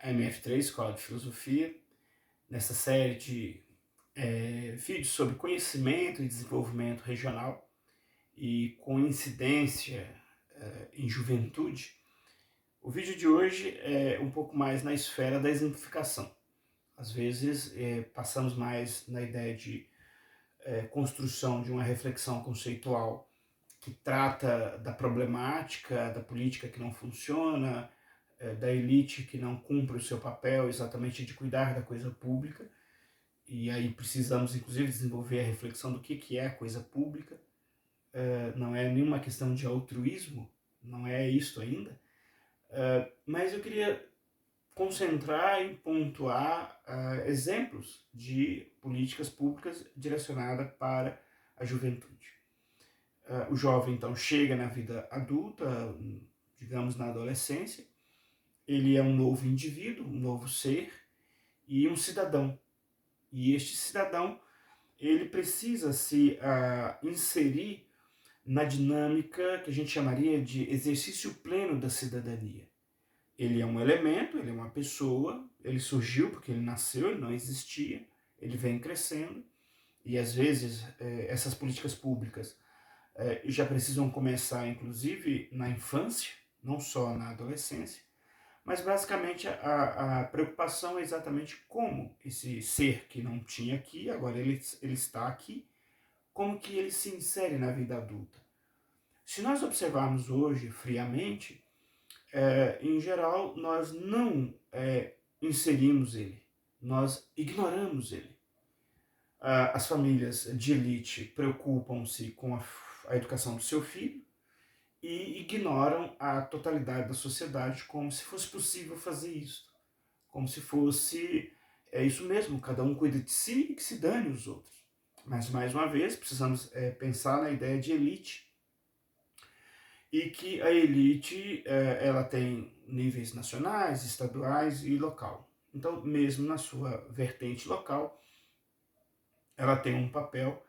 a MF3, Escola de Filosofia, nessa série de vídeos sobre conhecimento e desenvolvimento regional e coincidência em juventude. O vídeo de hoje é um pouco mais na esfera da exemplificação. Às vezes passamos mais na ideia de construção de uma reflexão conceitual que trata da problemática da política que não funciona, da elite que não cumpre o seu papel exatamente de cuidar da coisa pública, e aí precisamos inclusive desenvolver a reflexão do que é a coisa pública. Não é nenhuma questão de altruísmo, não é isso ainda, mas eu queria concentrar e pontuar exemplos de políticas públicas direcionadas para a juventude. O jovem, então, chega na vida adulta, digamos na adolescência, ele é um novo indivíduo, um novo ser e um cidadão. E este cidadão, ele precisa se inserir na dinâmica que a gente chamaria de exercício pleno da cidadania. Ele é um elemento, ele é uma pessoa, ele surgiu porque ele nasceu, ele não existia, ele vem crescendo, e às vezes essas políticas públicas já precisam começar, inclusive, na infância, não só na adolescência, mas basicamente a preocupação é exatamente como esse ser que não tinha aqui, agora ele está aqui, como que ele se insere na vida adulta. Se nós observarmos hoje friamente, em geral nós não inserimos ele, nós ignoramos ele. As famílias de elite preocupam-se com a educação do seu filho e ignoram a totalidade da sociedade, como se fosse possível fazer isso. Como se fosse isso mesmo, cada um cuida de si e que se dane os outros. Mas, mais uma vez, precisamos pensar na ideia de elite, e que a elite ela tem níveis nacionais, estaduais e local. Então, mesmo na sua vertente local, ela tem um papel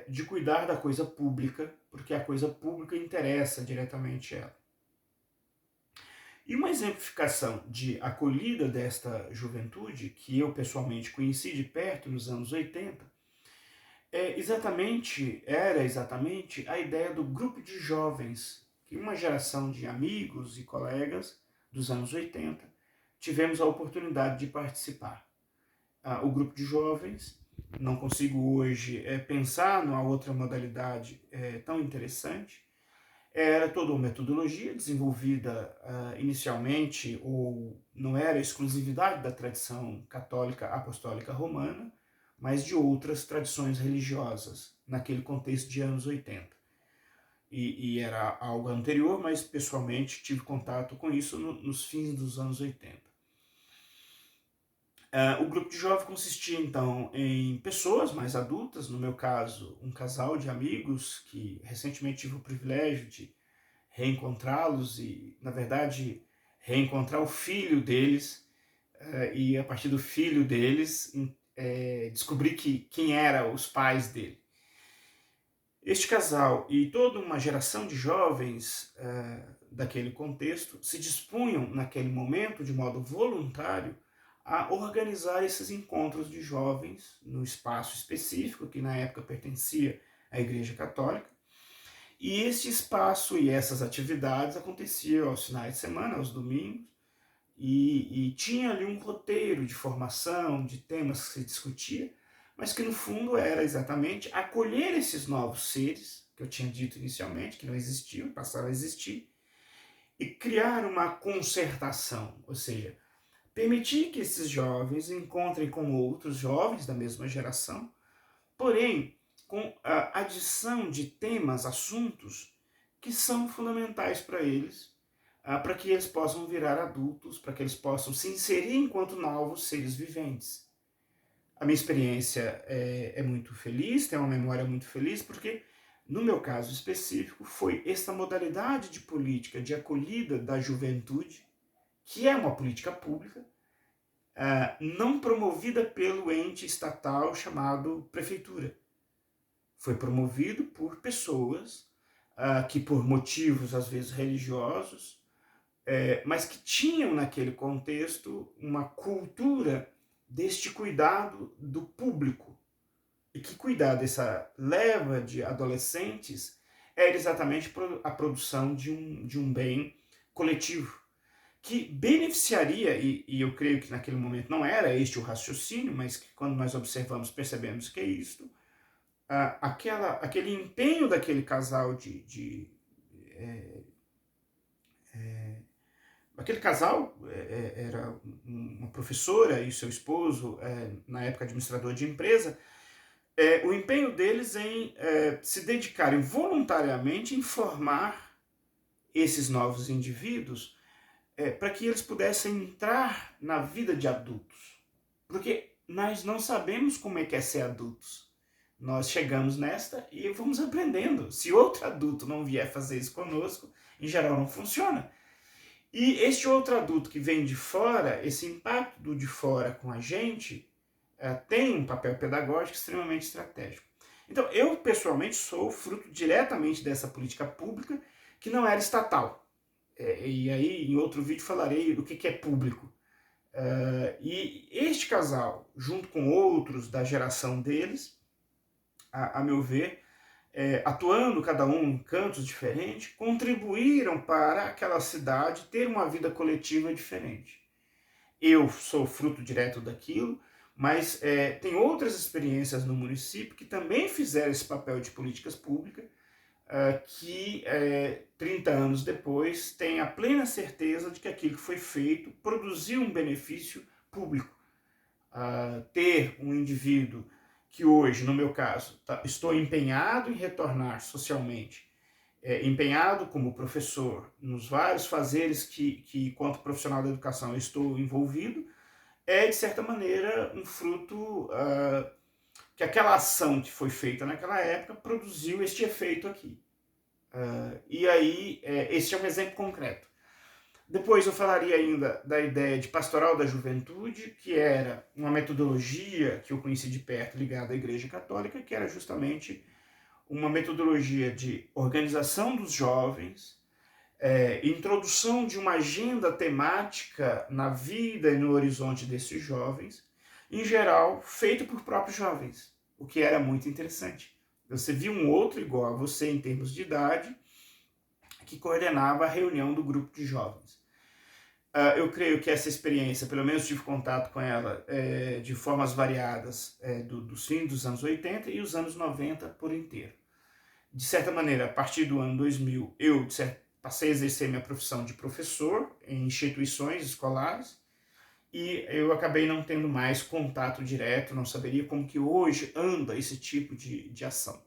de cuidar da coisa pública, porque a coisa pública interessa diretamente ela. E uma exemplificação de acolhida desta juventude, que eu pessoalmente conheci de perto nos anos 80, era exatamente a ideia do grupo de jovens, que uma geração de amigos e colegas dos anos 80 tivemos a oportunidade de participar. O grupo de jovens, não consigo hoje pensar numa outra modalidade tão interessante, era toda uma metodologia desenvolvida inicialmente, ou não era exclusividade da tradição católica apostólica romana, mas de outras tradições religiosas, naquele contexto de anos 80. E era algo anterior, mas pessoalmente tive contato com isso nos fins dos anos 80. O grupo de jovem consistia, então, em pessoas mais adultas, no meu caso, um casal de amigos que recentemente tive o privilégio de reencontrá-los e, na verdade, reencontrar o filho deles, e a partir do filho deles descobrir quem eram os pais dele. Este casal e toda uma geração de jovens daquele contexto se dispunham, naquele momento, de modo voluntário, a organizar esses encontros de jovens no espaço específico, que na época pertencia à Igreja Católica. E esse espaço e essas atividades aconteciam aos finais de semana, aos domingos, e tinha ali um roteiro de formação, de temas que se discutia, mas que no fundo era exatamente acolher esses novos seres, que eu tinha dito inicialmente, que não existiam, passaram a existir, e criar uma concertação, ou seja, permitir que esses jovens encontrem com outros jovens da mesma geração, porém com a adição de temas, assuntos que são fundamentais para eles, para que eles possam virar adultos, para que eles possam se inserir enquanto novos seres viventes. A minha experiência é muito feliz, tem uma memória muito feliz, porque no meu caso específico foi esta modalidade de política de acolhida da juventude, que é uma política pública, não promovida pelo ente estatal chamado prefeitura. Foi promovido por pessoas que, por motivos às vezes religiosos, mas que tinham naquele contexto uma cultura deste cuidado do público, e que cuidar dessa leva de adolescentes era exatamente a produção de um bem coletivo, que beneficiaria, e eu creio que naquele momento não era este o raciocínio, mas que quando nós observamos percebemos que é isto, aquele empenho daquele casal aquele casal era uma professora e seu esposo, na época administrador de empresa, o empenho deles em se dedicarem voluntariamente em formar esses novos indivíduos para que eles pudessem entrar na vida de adultos. Porque nós não sabemos como é que é ser adultos. Nós chegamos nesta e vamos aprendendo. Se outro adulto não vier fazer isso conosco, em geral não funciona. E este outro adulto que vem de fora, esse impacto do de fora com a gente, tem um papel pedagógico extremamente estratégico. Então, eu pessoalmente sou fruto diretamente dessa política pública que não era estatal. E aí, em outro vídeo, falarei do que é público. E este casal, junto com outros da geração deles, a meu ver, atuando cada um em cantos diferentes, contribuíram para aquela cidade ter uma vida coletiva diferente. Eu sou fruto direto daquilo, mas tem outras experiências no município que também fizeram esse papel de políticas públicas, que 30 anos depois tem a plena certeza de que aquilo que foi feito produziu um benefício público. Ter um indivíduo que hoje, no meu caso, estou empenhado em retornar socialmente, empenhado como professor nos vários fazeres que, enquanto profissional da educação, eu estou envolvido, de certa maneira, um fruto que aquela ação que foi feita naquela época produziu este efeito aqui. E aí, este é um exemplo concreto. Depois eu falaria ainda da ideia de pastoral da juventude, que era uma metodologia que eu conheci de perto ligada à Igreja Católica, que era justamente uma metodologia de organização dos jovens, introdução de uma agenda temática na vida e no horizonte desses jovens, em geral feito por próprios jovens, o que era muito interessante. Você viu um outro igual a você em termos de idade, que coordenava a reunião do grupo de jovens. Eu creio que essa experiência, pelo menos tive contato com ela de formas variadas dos fins dos anos 80 e os anos 90 por inteiro. De certa maneira, a partir do ano 2000, eu passei a exercer minha profissão de professor em instituições escolares e eu acabei não tendo mais contato direto, não saberia como que hoje anda esse tipo de ação.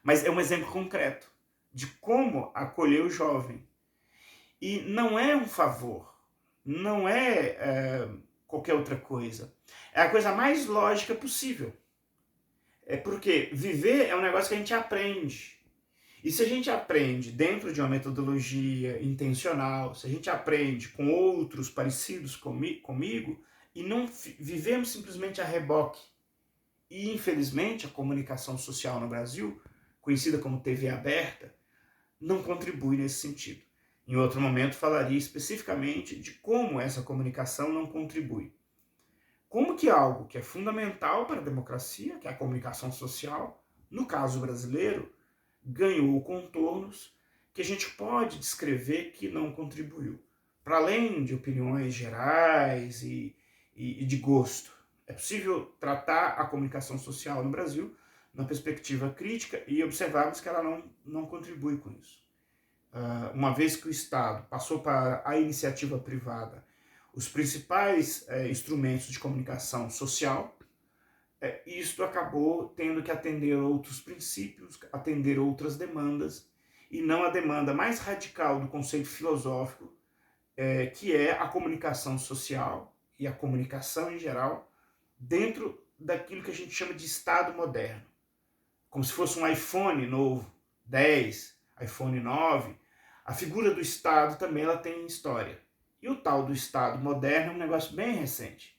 Mas é um exemplo concreto de como acolher o jovem. E não é um favor, não é qualquer outra coisa. É a coisa mais lógica possível. Porque viver é um negócio que a gente aprende. E se a gente aprende dentro de uma metodologia intencional, se a gente aprende com outros parecidos comigo, e não vivemos simplesmente a reboque. E, infelizmente, a comunicação social no Brasil, conhecida como TV aberta, não contribui nesse sentido. Em outro momento, falaria especificamente de como essa comunicação não contribui. Como que algo que é fundamental para a democracia, que é a comunicação social, no caso brasileiro, ganhou contornos que a gente pode descrever que não contribuiu. Para além de opiniões gerais e de gosto. É possível tratar a comunicação social no Brasil na perspectiva crítica e observarmos que ela não contribui com isso. Uma vez que o Estado passou para a iniciativa privada os principais instrumentos de comunicação social, isto acabou tendo que atender outros princípios, atender outras demandas, e não a demanda mais radical do conceito filosófico, que é a comunicação social e a comunicação em geral, dentro daquilo que a gente chama de Estado moderno. Como se fosse um iPhone novo, 10, iPhone 9, a figura do Estado também ela tem história. E o tal do Estado moderno é um negócio bem recente.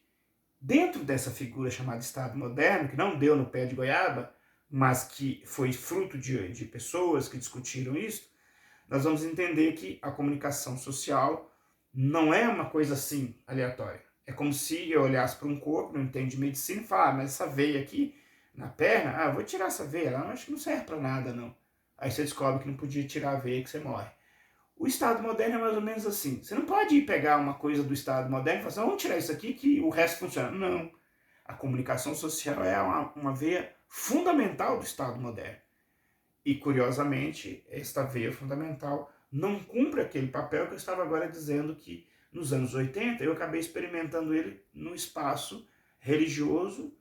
Dentro dessa figura chamada Estado moderno, que não deu no pé de goiaba, mas que foi fruto de pessoas que discutiram isso, nós vamos entender que a comunicação social não é uma coisa assim, aleatória. É como se eu olhasse para um corpo, não entendo de medicina, e falar, mas essa veia aqui na perna, eu vou tirar essa veia, ela acho que não serve para nada, não. Aí você descobre que não podia tirar a veia que você morre. O Estado moderno é mais ou menos assim. Você não pode ir pegar uma coisa do Estado moderno e falar assim, vamos tirar isso aqui que o resto funciona. Não. A comunicação social é uma veia fundamental do Estado moderno. E, curiosamente, esta veia fundamental não cumpre aquele papel que eu estava agora dizendo que, nos anos 80, eu acabei experimentando ele no espaço religioso,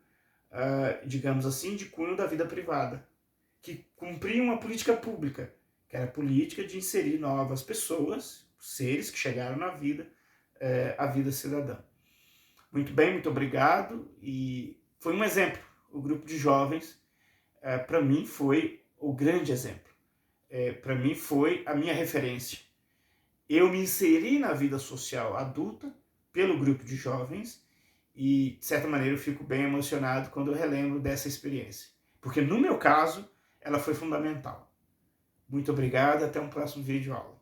digamos assim, de cunho da vida privada, que cumpria uma política pública, que era a política de inserir novas pessoas, seres que chegaram na vida, a vida cidadã. Muito bem, muito obrigado. E foi um exemplo. O grupo de jovens, para mim, foi o grande exemplo. Para mim, foi a minha referência. Eu me inseri na vida social adulta pelo grupo de jovens e, de certa maneira, eu fico bem emocionado quando eu relembro dessa experiência. Porque, no meu caso, ela foi fundamental. Muito obrigado, até um próximo vídeo aula.